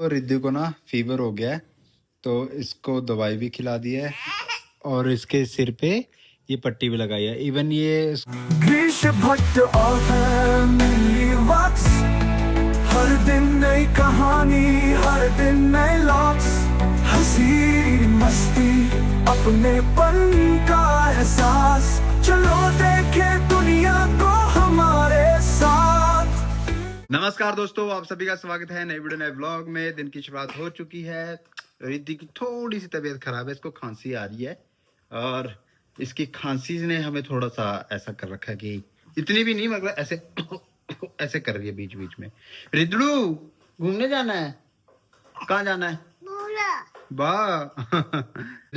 तो रिद्धि को ना फीवर हो गया है, तो इसको दवाई भी खिला दी है और इसके सिर पे ये पट्टी भी लगाई है। इवन ये भट्ट और हर दिन नई कहानी, हर दिन नए लॉक्स, हंसी मस्ती अपनेपन का एहसास, चलो देखे दुनिया को हमारे साथ। नमस्कार दोस्तों, आप सभी का स्वागत है नए वीडियो नए व्लॉग में। दिन की शुरुआत हो चुकी है। रिद्धि की थोड़ी सी तबीयत खराब है, इसको खांसी आ रही है और इसकी खांसी ने हमें थोड़ा सा ऐसा कर रखा है कि इतनी भी नहीं, मतलब ऐसे ऐसे कर रही है बीच बीच में। रिद्धू घूमने जाना है, कहाँ जाना है? वाह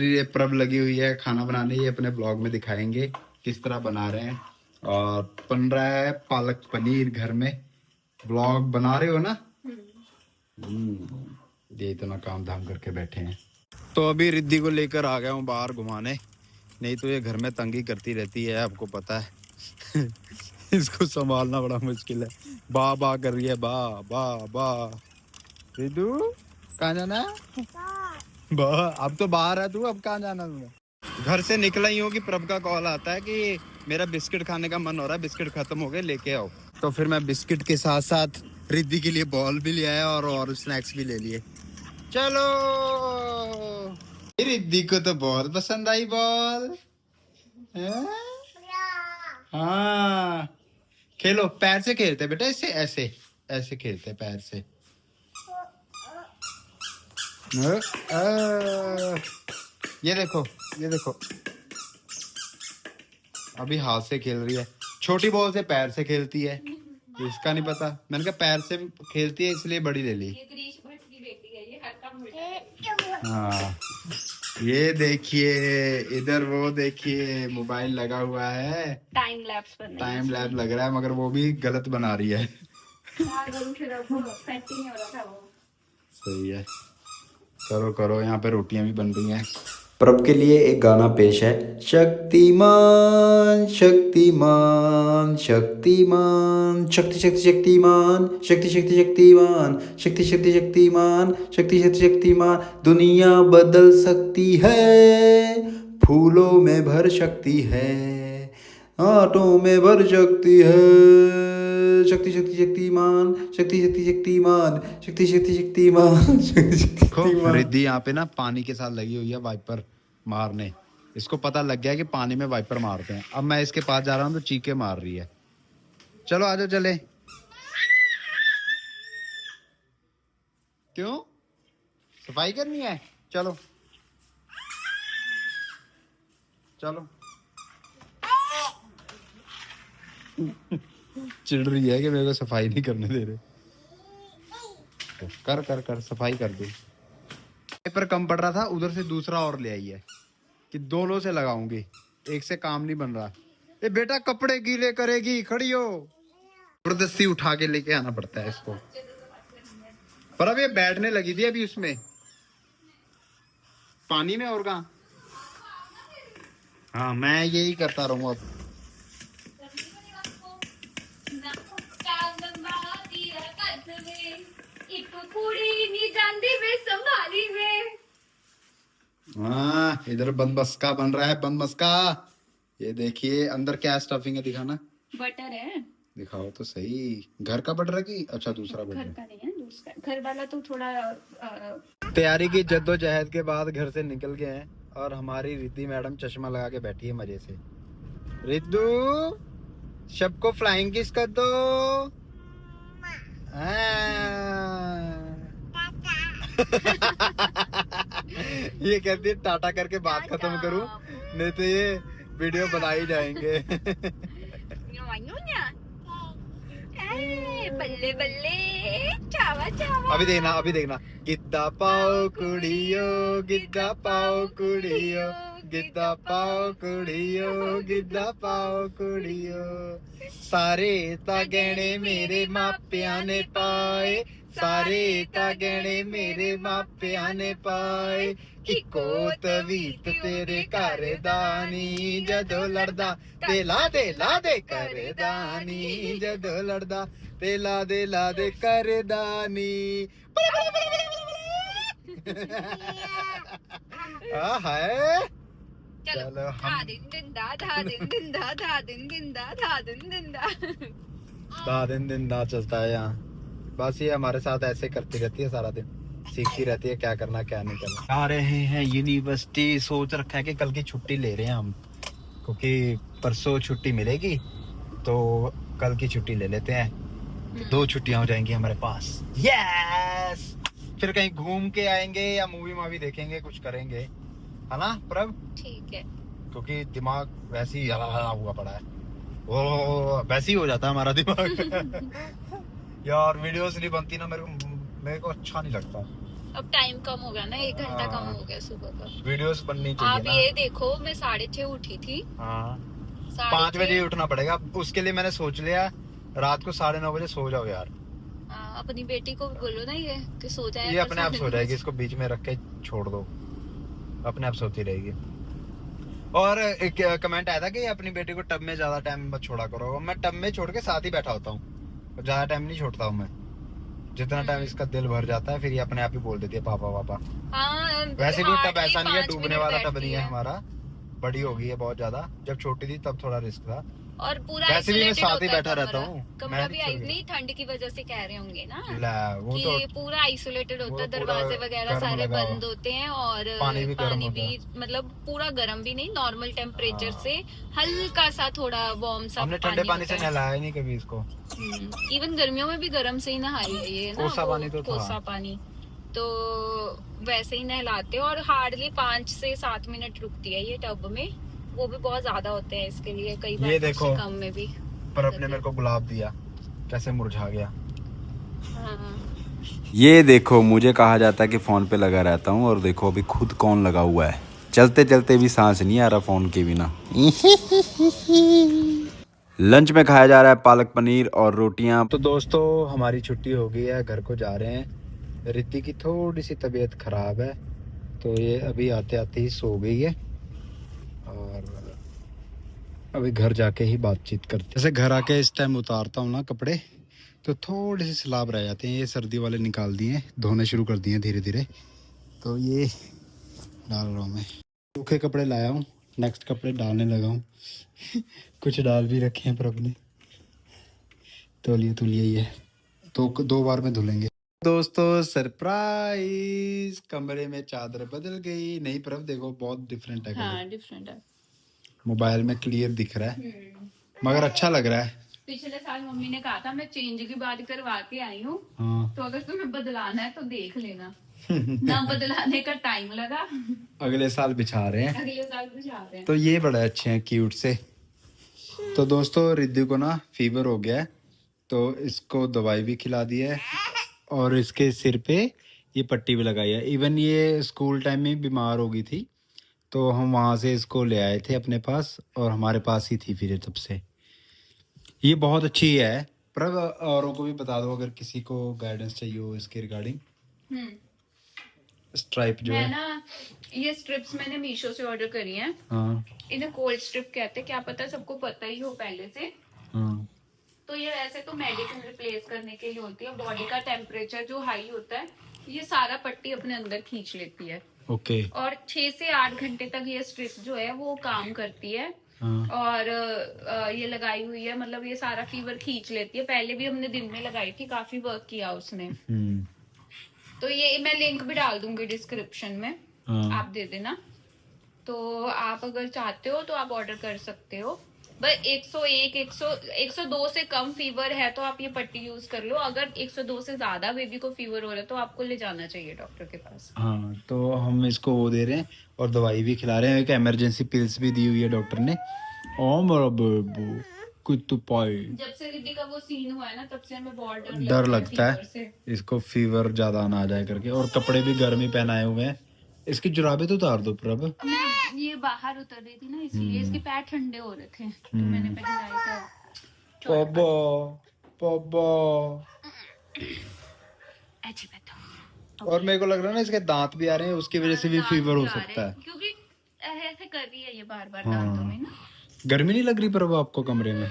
ये प्रब लगी हुई है खाना बनाने, ये अपने ब्लॉग में दिखाएंगे किस तरह बना रहे हैं। और बन रहा है पालक पनीर घर में। ब्लॉग बना रहे हो ना? ये इतना काम धाम करके बैठे हैं। तो अभी रिद्धि को लेकर आ गया हूँ बाहर घुमाने, नहीं तो ये घर में तंगी करती रहती है, आपको पता है। इसको संभालना बड़ा मुश्किल है। बा बा कर रही है, बा बा बा। रिद्धू कहाँ जाना है? बा अब तो बाहर है तू, अब कहाँ जाना तुम्हें? घर से निकला ही हो कि प्रभ का कॉल आता है कि मेरा बिस्किट खाने का मन हो रहा है, बिस्किट खत्म हो गए, लेके आओ। तो फिर मैं बिस्किट के साथ साथ रिद्धि के लिए बॉल भी ले आया और स्नैक्स भी ले लिए। चलो, रिद्धि को तो बहुत पसंद आई बॉल। हाँ खेलो, पैर से खेलते बेटा, इससे ऐसे ऐसे खेलते पैर से। ये देखो, ये देखो, अभी हाथ से खेल रही है। छोटी बॉल से पैर से खेलती है, इसका नहीं पता। मैंने कहा पैर से खेलती है इसलिए बड़ी ले ली। हाँ ये देखिए, इधर वो देखिए, मोबाइल लगा हुआ है, टाइम लैप्स लग रहा है, मगर वो भी गलत बना रही है। सही है, करो करो। यहाँ पे रोटियां भी बन रही हैं। प्रभ के लिए एक गाना पेश है। शक्तिमान शक्तिमान शक्तिमान, शक्ति शक्ति शक्तिमान, शक्ति शक्ति शक्तिमान, शक्ति शक्ति शक्तिमान, शक्ति शक्ति शक्तिमान। दुनिया बदल सकती है, फूलों में भर सकती है, आटों में भर सकती है। शक्ति शक्ति शक्तिमान, शक्ति शक्ति शक्तिमान, शक्ति शक्ति शक्तिमान, शक्ति शक्ति। रिद्धि यहाँ पे ना पानी के साथ लगी हुई है वाइपर मारने। इसको पता लग गया कि पानी में वाइपर मारते हैं। अब मैं इसके पास जा रहा हूँ तो चीखे मार रही है। चलो आजो चले। क्यों सफाई करनी है? चलो चलो। चिढ़ रही है कि मेरे को सफाई नहीं करने दे रहे। कर कर कर सफाई कर दे। पेपर कम पड़ रहा था, उधर से दूसरा और ले आई है कि दोनों से लगाऊंगी, एक से काम नहीं बन रहा। ए बेटा कपड़े गीले करेगी, खड़ी हो। जबरदस्ती उठा के लेके आना पड़ता है इसको। पर अब ये बैठने लगी थी अभी उसमें पानी में, और कहाँ। हाँ मैं यही करता रहूंगा अब। हाँ इधर बंदबस्का बन रहा है, बंदबस्का। ये देखिए अंदर क्या स्टफिंग है, दिखाना। बटर है, दिखाओ तो सही। घर का बटर है कि अच्छा दूसरा बटर? घर का नहीं है, दूसरा। घर वाला तो थोड़ा तैयारी की जद्दोजहद के बाद घर से निकल गए हैं और हमारी रिद्धि मैडम चश्मा लगा के बैठी है मजे से। रिद्धू सबको फ्लाइंग किस कर दो। ये कहती है टाटा करके बात खत्म करूं, नहीं तो ये वीडियो बनाई जाएंगे। बल्ले बल्ले चावा चावा। अभी देखना, अभी देखना। गिद्दा पाओ कुड़ियो, गिद्दा पाओ कुड़ियो, गिद्दा पाओ कुड़ियो, गिद्दा पाओ कुड़ियो। सारे ता गहने मेरे मापिया ने पाए, सारे ता गहने मेरे मापिया ने पाए। इको तवीत तेरे घर दानी जदों लड़दा ते ला दे कर दानी जदों लड़दा ते ला दे कर दानी। हाय चलो धा दिन दिंदा दिन चलता है यहाँ। बस ये हमारे साथ ऐसे करती रहती है सारा दिन, सीखती रहती है क्या करना क्या नहीं करना। आ रहे हैं यूनिवर्सिटी, सोच रखा है कि कल की छुट्टी ले रहे हैं हम, क्योंकि परसों छुट्टी मिलेगी तो कल की छुट्टी ले लेते हैं, तो 2 छुट्टियां हो जाएंगी हमारे पास। यस, फिर कहीं घूम के आएंगे या मूवी मावी देखेंगे, कुछ करेंगे, है ना प्रभ? ठीक है, क्योंकि दिमाग वैसे ही हला हुआ पड़ा है, वो वैसे ही हो जाता है हमारा दिमाग। यार वीडियोस नहीं बनती ना, मेरे को अच्छा नहीं लगता। अब टाइम कम हो गया ना, 1 घंटा कम हो गया सुबह का। वीडियोस बननी चाहिए आप ना। ये देखो मैं 6:30 उठी थी। हाँ 5 बजे उठना पड़ेगा, उसके लिए मैंने सोच लिया रात को 9:30 बजे सो जाओ यार। अपनी बेटी को बोलो ना ये कि सो जाए। ये अपने आप सो जाएगी, इसको बीच में रख के छोड़ दो, अपने आप सोती रहेगी। और एक कमेंट आया था कि अपनी बेटी को टब में ज्यादा टाइम मत छोड़ा करो। मैं टब में छोड़ के साथ ही बैठा होता हूँ, ज्यादा टाइम नहीं छोड़ता हूँ मैं। जितना टाइम इसका दिल भर जाता है फिर ये अपने आप ही बोल देती है पापा पापा। वैसे भी टब ऐसा नहीं है, डूबने वाला टब नहीं है हमारा, बड़ी हो गई है बहुत ज्यादा। जब छोटी थी तब थोड़ा रिस्क था, और पूरा वैसे भी मैं साथ ही बैठा रहता हूँ। कमरा भी नहीं, ठंड की वजह से कह रहे होंगे ना वो कि तो पूरा आइसोलेटेड होता है, दरवाजे वगैरह सारे बंद होते हैं, और पानी भी मतलब पूरा गर्म भी नहीं, नॉर्मल टेम्परेचर से हल्का सा थोड़ा वार्म सा। हमने ठंडे पानी से नहलाया नहीं कभी इसको, इवन गर्मियों में भी गर्म से ही नहाई है ये ना, कोसा पानी तो वैसे ही नहलाते हैं। और हार्डली 5 से 7 मिनट रुकती है ये टब में, वो भी बहुत ज्यादा होते हैं इसके लिए, कई बार ये देखो कम में भी। पर अपने मेरे को गुलाब दिया, कैसे मुरझा गया। ये देखो, मुझे कहा जाता है कि फ़ोन पे लगा रहता हूँ, और देखो अभी खुद कौन लगा हुआ है, चलते चलते भी सांस नहीं आ रहा फ़ोन के बिना। लंच में खाया जा रहा है पालक पनीर और रोटियां। तो दोस्तों हमारी छुट्टी हो गई है, घर को जा रहे हैं। रिद्धि की थोड़ी सी तबीयत खराब है, तो ये अभी आते आते ही सो गई है, और अभी घर जाके ही बातचीत करते। जैसे घर आके इस टाइम उतारता हूँ ना कपड़े, तो थोड़े से सैलाब रह जाते हैं। ये सर्दी वाले निकाल दिए, धोने शुरू कर दिए धीरे धीरे, तो ये डाल रहा हूँ मैं। सूखे कपड़े लाया हूँ, नेक्स्ट कपड़े डालने लगा हूँ। कुछ डाल भी रखे हैं पर अपने तौलिए ही है, तो 2 बार में धुलेंगे। दोस्तों सरप्राइज, कमरे में चादर बदल गई। नहीं प्रभ देखो बहुत डिफरेंट है। हाँ डिफरेंट है, मोबाइल में क्लियर दिख रहा है, मगर अच्छा लग रहा है। पिछले साल मम्मी ने कहा था मैं चेंज की बात करवा के आई हूँ, हाँ। तो अगर तुम्हें बदलाना है तो देख लेना। ना बदलाने का टाइम लगा, अगले साल बिछा रहे हैं, अगले साल बिछा रहे हैं। तो ये बड़े अच्छे हैं, क्यूट से। तो दोस्तों रिद्धि को ना फीवर हो गया है, तो इसको दवाई भी खिला दी है, और इसके सिर पे ये पट्टी भी लगाई है। इवन ये स्कूल टाइम में बीमार हो गई थी, तो हम वहाँ से इसको ले आए थे अपने पास, और हमारे पास ही थी फिर तब से। ये बहुत अच्छी है, पर औरों को भी बता दो अगर किसी को गाइडेंस चाहिए हो इसके रिगार्डिंग। स्ट्राइप जो है ना, ये स्ट्रिप्स मैंने मीशो से ऑर्डर करी हैं। हाँ। इन्हें कोल्ड स्ट्रिप कहते हैं, क्या पता सबको पता ही हो पहले से। हाँ। तो ये वैसे तो मेडिसिन रिप्लेस करने के लिए होती है। बॉडी का टेम्परेचर जो हाई होता है, ये सारा पट्टी अपने अंदर खींच लेती है। ओके। और 6 से 8 घंटे तक ये स्ट्रिप जो है वो काम करती है। हाँ। और ये लगाई हुई है, मतलब ये सारा फीवर खींच लेती है। पहले भी हमने दिन में लगाई थी, काफी वर्क किया उसने। तो ये मैं लिंक भी डाल दूंगी डिस्क्रिप्शन में, आप दे देना। तो आप अगर चाहते हो तो आप ऑर्डर कर सकते हो। बस 101 102 से कम फीवर है तो आप ये पट्टी यूज कर लो। अगर 102 से ज्यादा बेबी को फीवर हो रहा है तो आपको ले जाना चाहिए डॉक्टर के पास। हाँ, तो हम इसको वो दे रहे हैं और दवाई भी खिला रहे हैं। एक इमरजेंसी पिल्स भी दी हुई है डॉक्टर ने। ओ मेरा बेबू कुत्तू पाई, जब से रिद्धि का वो सीन हुआ है ना, तब से हमें बहुत डर लगता है इसको फीवर ज्यादा ना आ जाए करके। और कपड़े भी गर्मी पहनाए हुए हैं। इसकी जुराबे तो उतार दो प्रभ। ये बाहर उतर रही थी ना, इसलिए इसके पैर ठंडे हो रहे थे, तो मैंने पहनाए थे। पापा पापा अच्छी बात। और मेरे को लग रहा है ना इसके दांत भी आ रहे हैं, उसकी वजह से भी दांत फीवर हो आ रहे सकता हैं, है। क्योंकि ऐसे कर रही है ये बार बार हाँ। दांतों में ना। गर्मी नहीं लग रही पर वो आपको कमरे में?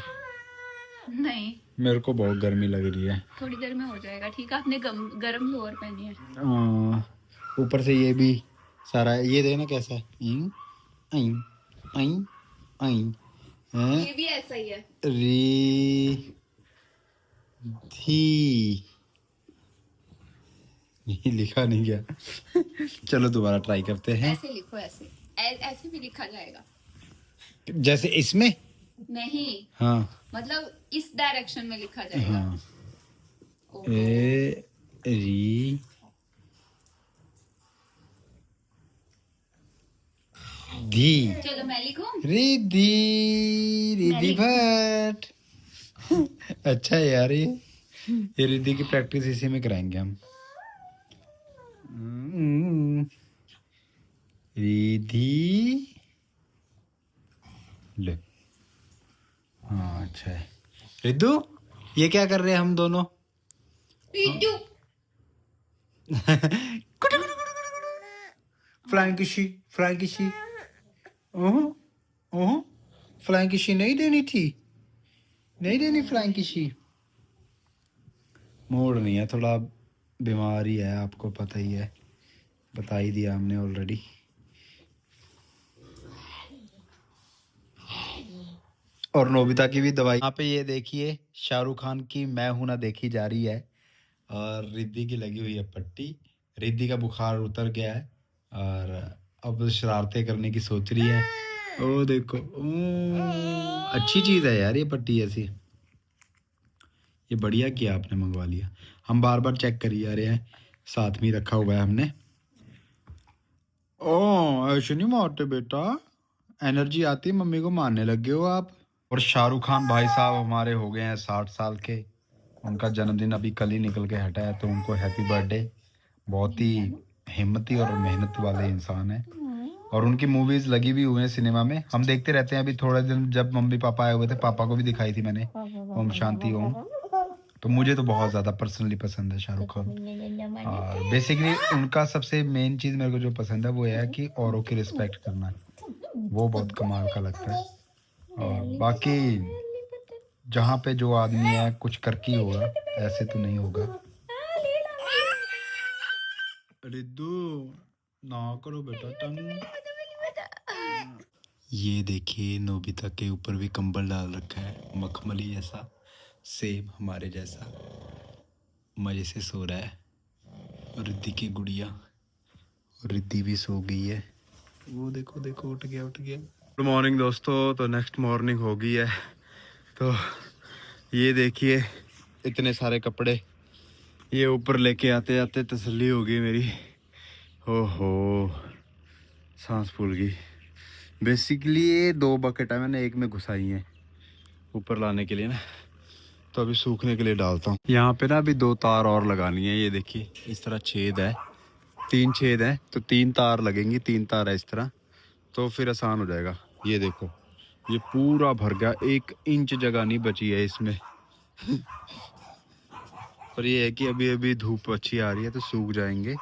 नहीं, मेरे को बहुत गर्मी लग रही है। थोड़ी देर में हो जाएगा ठीक है। आपने गर्म लोअर पहनी है। ऊपर से ये भी सारा, ये देखना कैसा है। आई आई आई हैं? ये भी ऐसा ही है। री थी ये लिखा नहीं गया। चलो दोबारा ट्राई करते हैं। ऐसे लिखो, ऐसे ऐसे भी लिखा जाएगा। जैसे इसमें नहीं, हाँ मतलब इस डायरेक्शन में लिखा जाएगा। हाँ ओहो। ए री धी चलो मैं लिखूं। रिद्धि रिद्धि भट्ट। अच्छा है यार, ये रिद्धि की प्रैक्टिस इसी में कराएंगे हम। रिद्धि ले। हाँ अच्छा है। रिद्धू ये क्या कर रहे हैं हम दोनों? रिद्धू फ्लैंकिशी फ्लैंकिशी। ओह ओह, फ्लैंकिशी नहीं देनी थी, नहीं देनी फ्लैंकिशी। मूड नहीं है, थोड़ा बीमारी है, आपको पता ही है, बता ही दिया हमने ऑलरेडी। और नोबिता की भी दवाई। यहाँ पे ये देखिए शाहरुख खान की मैं हूं ना देखी जा रही है, और रिद्धि की लगी हुई है पट्टी। रिद्धि का बुखार उतर गया है और अब शरारतें करने की सोच रही है। ओ देखो, अच्छी चीज है यार ये पट्टी ऐसी, ये बढ़िया किया आपने मंगवा लिया। हम बार बार चेक कर ही आ रहे हैं, साथ में ही रखा हुआ है हमने। ओ ऐसे नहीं मारते बेटा, एनर्जी आती है मम्मी को मारने लग गए हो आप। और शाहरुख खान भाई साहब हमारे हो गए हैं 60 साल के। उनका जन्मदिन अभी कल ही निकल के हटा है, तो उनको हैप्पी बर्थडे। बहुत ही हिम्मती और मेहनत वाले इंसान है, और उनकी मूवीज लगी भी हुई हैं सिनेमा में, हम देखते रहते हैं। अभी थोड़े दिन जब मम्मी पापा आए हुए थे, पापा को भी दिखाई थी मैंने ओम शांति ओम। तो मुझे तो बहुत ज़्यादा पर्सनली पसंद है शाहरुख खान। और बेसिकली उनका सबसे मेन चीज़ मेरे को जो पसंद है वो है कि औरों की रिस्पेक्ट करना, वो बहुत कमाल का लगता है। और बाकी जहाँ पे जो आदमी है कुछ करके ही होगा, ऐसे तो नहीं होगा। रिद्धू ना करो बेटा टंग। ये देखिए नोबिता के ऊपर भी कंबल डाल रखा है, मखमली जैसा, सेम हमारे जैसा, मजे से सो रहा है। और रिद्धि की गुड़िया, रिद्धि भी सो गई है, वो देखो देखो उठ गया उठ गया। गुड मॉर्निंग दोस्तों, तो नेक्स्ट मॉर्निंग हो गई है। तो ये देखिए इतने सारे कपड़े, ये ऊपर लेके आते आते तसल्ली हो गई मेरी। ओहो सांस फूल गई। बेसिकली ये 2 बकेट है, मैंने एक में घुसाई हैं ऊपर लाने के लिए ना, तो अभी सूखने के लिए डालता हूँ। यहाँ पे ना अभी 2 तार और लगानी है। ये देखिए इस तरह छेद है, 3 छेद है, तो 3 तार लगेंगी, 3 तार है इस तरह, तो फिर आसान हो जाएगा। ये देखो ये पूरा भर गया, 1 इंच जगह नहीं बची है इसमें। पर ये है कि अभी अभी धूप अच्छी आ रही है तो सूख जाएंगे,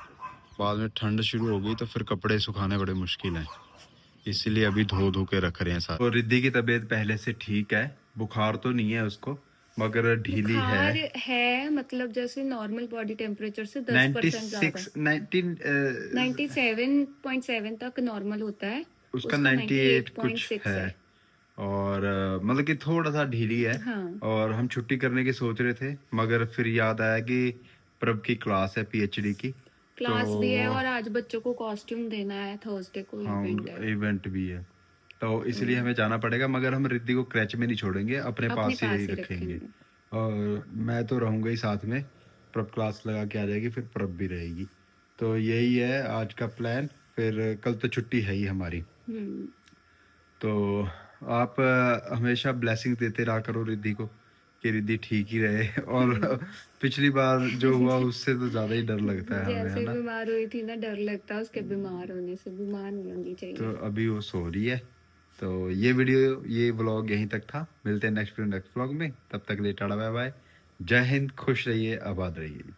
बाद में ठंड शुरू हो गई तो फिर कपड़े सुखाने बड़े मुश्किल हैं, इसीलिए अभी धो के रख रहे हैं साथ। और रिद्धि की तबीयत पहले से ठीक है, बुखार तो नहीं है उसको, मगर ढीली है मतलब जैसे नॉर्मल बॉडी टेम्परेचर से 10% ज्यादा। 97.7 तक नॉर्मल होता है, उसका 98 कुछ है। और मतलब कि थोड़ा सा ढीली है। हाँ। और हम छुट्टी करने की सोच रहे थे, मगर फिर याद आया कि प्रभ की क्लास है, PhD की क्लास भी है, और आज बच्चों को कॉस्ट्यूम देना है, थर्सडे को इवेंट भी है, तो इसलिए हमें जाना पड़ेगा। मगर हम रिद्धि को क्रैच में नहीं छोड़ेंगे, अपने पास ही रखेंगे। और मैं तो रहूंगा ही साथ में, प्रभ क्लास लगा के आ जाएगी, फिर प्रभ भी रहेगी। तो यही है आज का प्लान। फिर कल तो छुट्टी है ही हमारी। तो आप हमेशा ब्लेसिंग देते रहा करो रिद्धि को, कि रिद्धि ठीक ही रहे। और पिछली बार जो हुआ उससे तो ज्यादा ही डर लगता है हमें, है ना? बीमार हुई थी ना, डर लगता है उसके बीमार होने से, बीमार नहीं होनी चाहिए। तो अभी वो सो रही है। तो ये वीडियो, ये व्लॉग यहीं तक था। मिलते हैं नेक्स्ट व्लॉग में, तब तक ले टाटा बाय बाय, जय हिंद, खुश रहिए, आबाद रहिए।